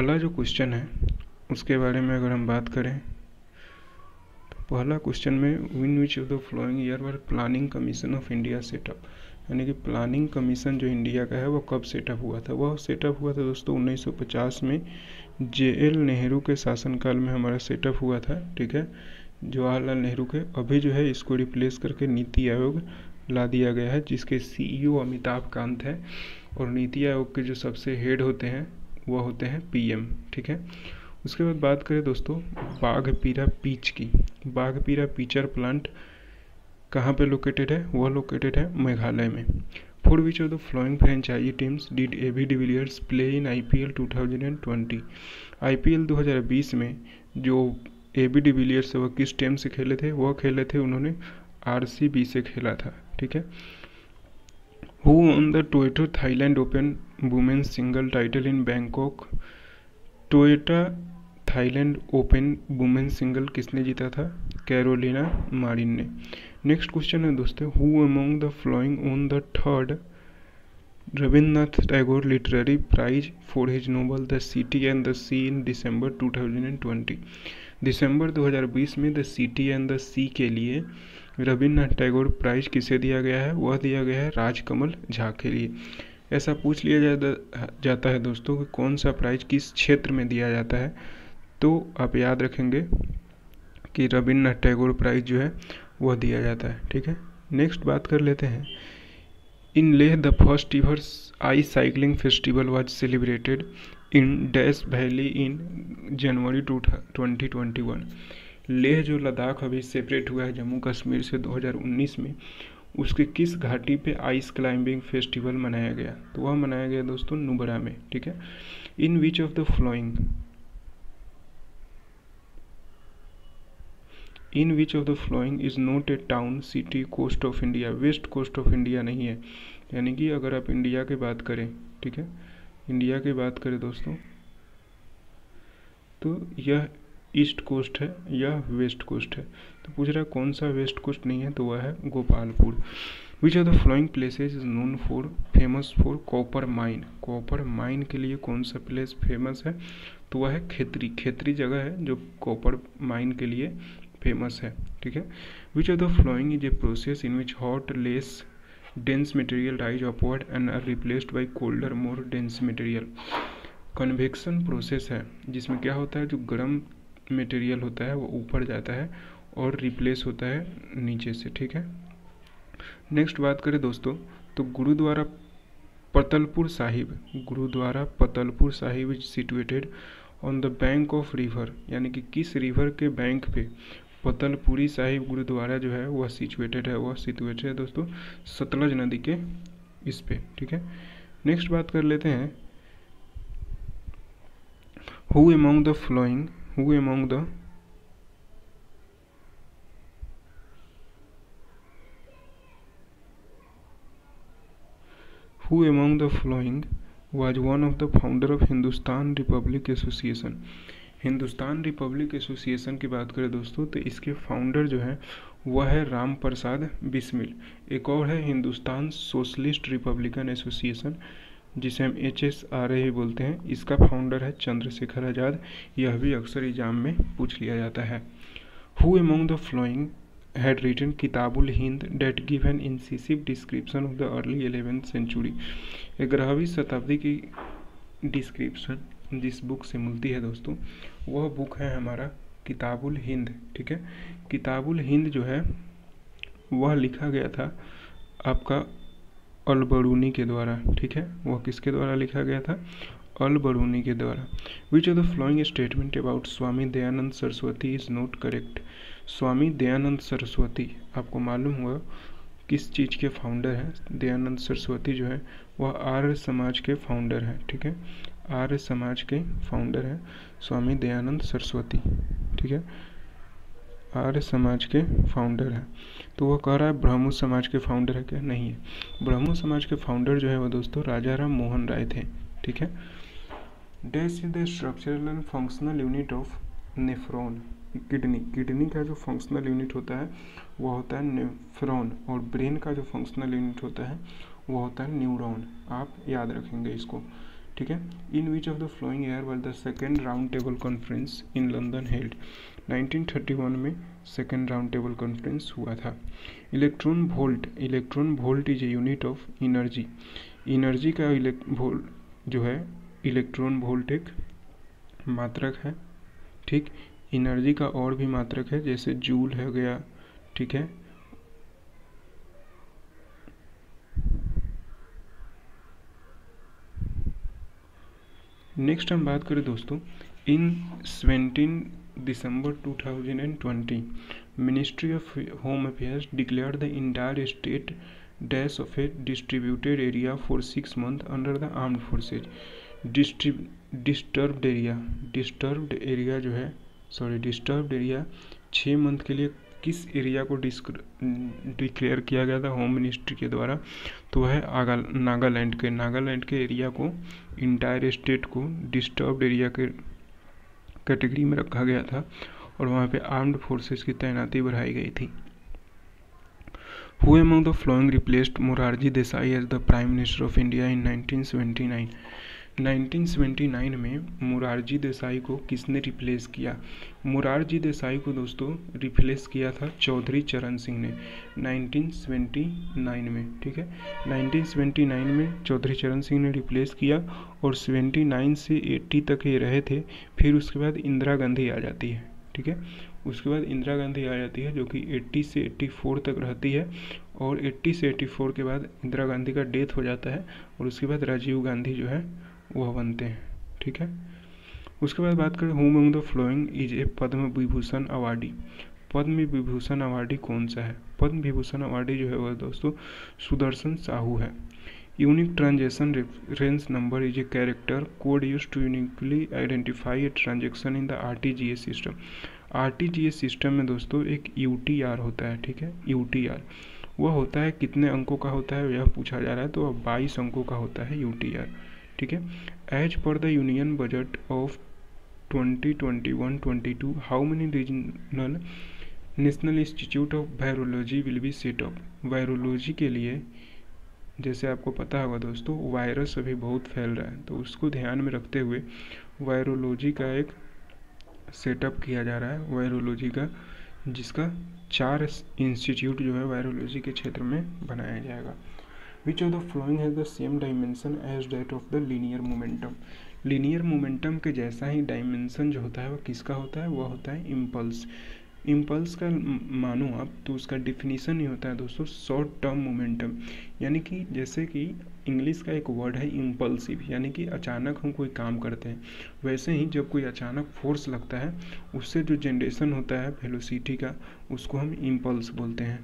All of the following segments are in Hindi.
पहला जो क्वेश्चन है उसके बारे में अगर हम बात करें तो पहला क्वेश्चन में in which of the following year was planning commission of India set up, यानी कि प्लानिंग कमीशन जो इंडिया का है वो कब सेटअप हुआ था। वह सेटअप हुआ था दोस्तों 1950 में JL नेहरू के शासनकाल में हमारा सेटअप हुआ था। ठीक है, जवाहरलाल नेहरू के। अभी जो है इसको रिप्लेस करके नीति आयोग ला दिया गया है, जिसके CEO अमिताभ कांत है, और नीति आयोग के जो सबसे हेड होते हैं वह होते हैं PM। ठीक है, उसके बाद बात करें दोस्तों बाघपीरा पीच की। बाघपीरा पीचर प्लांट कहाँ पे लोकेटेड है? वह लोकेटेड है मेघालय में। For which of the following franchise teams did AB Villiers play in IPL 2020? IPL 2020 में जो AB डिविलियर्स वह किस टीम से खेले थे? वह खेले थे उन्होंने RCB से खेला था। ठीक है, who won the Toyota Thailand Open women's single title in Bangkok? Toyota Thailand Open women's single किसने जीता था? कैरोलिना मारिन ने। नेक्स्ट क्वेश्चन है दोस्तों, who among the following won the third Rabindranath Tagore literary prize for his novel the City and the Sea in December 2020? दिसंबर 2020 में the City and the Sea के लिए रविन्द्रनाथ टैगोर प्राइज किसे दिया गया है? वह दिया गया है राजकमल झा के लिए। ऐसा पूछ लिया जाता है दोस्तों कि कौन सा प्राइज किस क्षेत्र में दिया जाता है, तो आप याद रखेंगे कि रविन्द्रनाथ टैगोर प्राइज जो है वह दिया जाता है। ठीक है, नेक्स्ट बात कर लेते हैं। In Leh the first ever ice cycling festival was celebrated in dash valley in January 2021। Leh जो लद्दाख अभी सेपरेट हुआ है जम्मू कश्मीर से 2019 में, उसके किस घाटी पे आइस क्लाइंबिंग फेस्टिवल मनाया गया? तो वह मनाया गया दोस्तों नुब्रा में। ठीक है, in which of the following in which of the following is not a town city coast of India? West coast of India नहीं है, यानी कि अगर आप इंडिया की बात करें, ठीक है, इंडिया की बात करें दोस्तों, तो यह ईस्ट कोस्ट है, यह वेस्ट कोस्ट है। तो पूछ रहा है कौन सा वेस्ट कोस्ट नहीं है, तो वह है गोपालपुर। विच of the flowing places is known for famous for copper mine? Copper mine के लिए कौन सा प्लेस फेमस है? तो वह है खेतरी। खेतरी जगह है जो कॉपर माइन के लिए फेमस है। ठीक है, which of the following is a process in which hot less dense material rise upward and are replaced by colder more dense material? Convection process है जिसमें क्या होता है, जो गर्म मटेरियल होता है वो ऊपर जाता है और रिप्लेस होता है नीचे से। ठीक है, नेक्स्ट बात करें दोस्तों तो Gurudwara Patalpur Sahib is situated on the bank of river, यानी कि किस रिवर के बैंक पे पतलपुरी साहिब गुरुद्वारा जो है वह सिचुएटेड है? वह सिचुएटेड है दोस्तों सतलज नदी के इस पे। ठीक है, नेक्स्ट बात कर लेते हैं, who among the flowing was one of the founder of Hindustan Republic association? Hindustan Republic association की बात करें दोस्तों तो इसके फाउंडर जो है वह है राम प्रसाद बिस्मिल। एक और है हिंदुस्तान सोशलिस्ट रिपब्लिकन एसोसिएशन, जिसे हम HSRA ही बोलते हैं, इसका फाउंडर है चंद्रशेखर आज़ाद। यह भी अक्सर एग्जाम में पूछ लिया जाता है। Who among the following had written Kitabul Hind that give an incisive description of the early 11th century? 11वीं शताब्दी की डिस्क्रिप्शन जिस बुक से मिलती है दोस्तों वह बुक है हमारा किताबुल हिंद। ठीक है, किताबुल हिंद जो है वह लिखा गया था आपका अल-बरूनी के द्वारा। ठीक है, वह किसके द्वारा लिखा गया था? अल-बरूनी के द्वारा। Which of the following statement about Swami Dayanand Saraswati is not correct? Swami Dayanand Saraswati आपको मालूम होगा किस चीज़ के फाउंडर हैं? दयानंद सरस्वती जो है वह आर्य समाज के फाउंडर हैं। ठीक है, आर्य समाज के फाउंडर हैं स्वामी दयानंद सरस्वती। ठीक है, आर्य समाज के फाउंडर हैं। तो वह कह रहा है ब्रह्मो समाज के फाउंडर है क्या? नहीं है। ब्रह्मो समाज के फाउंडर जो है वो दोस्तों राजा राम मोहन राय थे। ठीक है, dash is the structural and functional unit of nephron? Kidney का जो फंक्शनल यूनिट होता है वो होता है नेफ्रॉन, और ब्रेन का जो फंक्शनल यूनिट होता है वो होता है न्यूरॉन। आप याद रखेंगे इसको। ठीक है। In which of the following year was the second round table conference in London held. 1931 में सेकेंड राउंड टेबल कॉन्फ्रेंस हुआ था। Electron volt is a unit of energy. Energy का वोल्ट जो है, इलेक्ट्रॉन वोल्ट एक मात्रक है, ठीक। एनर्जी का और भी मात्रक है, जैसे जूल हो गया, ठीक है। नेक्स्ट हम बात करें दोस्तों, इन 17 दिसंबर 2020 ministry of home affairs declared the entire state dash of A distributed area for 6 months under the armed forces. Disturbed area 6 month के लिए किस एरिया को डिक्लेयर किया गया था होम मिनिस्ट्री के द्वारा, तो वह नागालैंड के एरिया को, इंटायर स्टेट को डिस्टर्ब्ड एरिया के कैटेगरी में रखा गया था और वहाँ पे आर्म्ड फोर्सेस की तैनाती बढ़ाई गई थी। Who among the following replaced Morarji Desai as the Prime Minister of India in 1979? 1979 में मोरारजी देसाई को किसने रिप्लेस किया? मोरारजी देसाई को दोस्तों रिप्लेस किया था चौधरी चरण सिंह ने 1979 में, ठीक है। 1979 में चौधरी चरण सिंह ने रिप्लेस किया और 79 से 80 तक ये रहे थे। फिर उसके बाद इंदिरा गांधी आ जाती है, ठीक है। उसके बाद इंदिरा गांधी आ जाती है जो कि 80 से 84 तक रहती है और 80 से 84 के बाद इंदिरा गांधी का डेथ हो जाता है और उसके बाद राजीव गांधी जो है वह बनते हैं, ठीक है। उसके बाद बात करें, who among the following is a Padma Vibhushan awardee. Padma Vibhushan awardee कौन सा है? पद्म विभूषण अवार्डी जो है वह दोस्तों सुदर्शन साहू है। Unique transaction reference number is a character code use to uniquely identify a transaction in the RTGS system. RTGS system में दोस्तों एक यूटीआर होता है, ठीक है। यूटीआर वह होता है, कितने अंकों का होता है यह पूछा जा रहा है, तो अब 22 अंकों का होता है यूटीआर, ठीक है। As per the union budget of 2021-22 how many regional national institute of virology will be set up. Virology के लिए, जैसे आपको पता होगा दोस्तों, वायरस अभी बहुत फैल रहा है, तो उसको ध्यान में रखते हुए वायरोलॉजी का एक सेटअप किया जा रहा है, वायरोलॉजी का, जिसका 4 इंस्टीट्यूट जो है वायरोलॉजी के क्षेत्र में बनाया जाएगा। Which of the following has the same dimension as that of the linear momentum. Linear momentum के जैसा ही डायमेंशन जो होता है वह किसका होता है? वह होता है इम्पल्स। इम्पल्स का मानो आप तो उसका डिफिनीशन ही होता है दोस्तों शॉर्ट टर्म मोमेंटम, यानी कि जैसे कि इंग्लिश का एक वर्ड है इम्पल्सिव, यानी कि अचानक हम कोई काम करते हैं, वैसे ही जब कोई अचानक फोर्स लगता है उससे जो जनरेशन होता है वेलोसिटी का, उसको हम इम्पल्स बोलते हैं।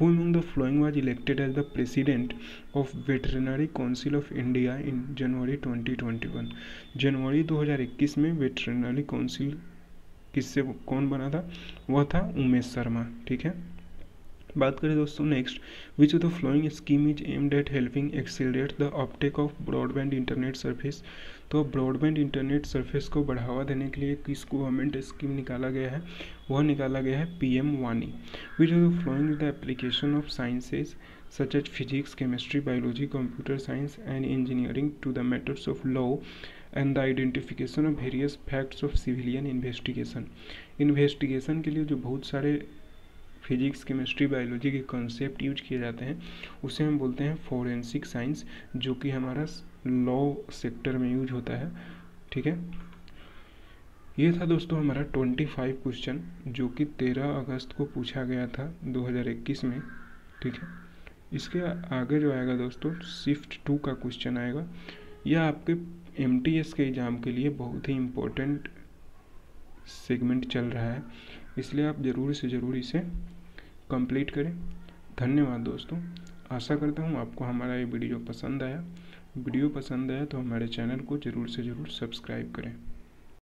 Who among the following was elected as the president of Veterinary Council of India in January 2021। जनवरी 2021 में वेटरनरी काउंसिल किससे कौन बना था? वह था उमेश शर्मा, ठीक है। बात करें दोस्तों next, which of the flowing scheme is aimed at helping accelerate the Uptake of broadband internet service. तो ब्रॉडबैंड इंटरनेट सर्विस को बढ़ावा देने के लिए किस गवर्नमेंट स्कीम निकाला गया है? वह निकाला गया है PM Wani. Which of the following is the application of sciences such as physics, chemistry, biology, computer science and engineering to the methods of law and the identification of various facts of civilian investigation. Investigation के लिए जो बहुत सारे फिजिक्स, केमिस्ट्री, बायोलॉजी के कॉन्सेप्ट यूज किए जाते हैं उसे हम बोलते हैं फोरेंसिक साइंस, जो कि हमारा लॉ सेक्टर में यूज होता है, ठीक है। ये था दोस्तों हमारा 25 क्वेश्चन जो कि 13 अगस्त को पूछा गया था 2021 में, ठीक है। इसके आगे जो आएगा दोस्तों शिफ्ट 2 का क्वेश्चन आएगा। यह आपके MTS के एग्ज़ाम के लिए बहुत ही इम्पोर्टेंट सेगमेंट चल रहा है, इसलिए आप ज़रूर से ज़रूर इसे कंप्लीट करें। धन्यवाद दोस्तों। आशा करता हूँ आपको हमारा ये वीडियो पसंद आया। वीडियो पसंद आया तो हमारे चैनल को ज़रूर से ज़रूर सब्सक्राइब करें।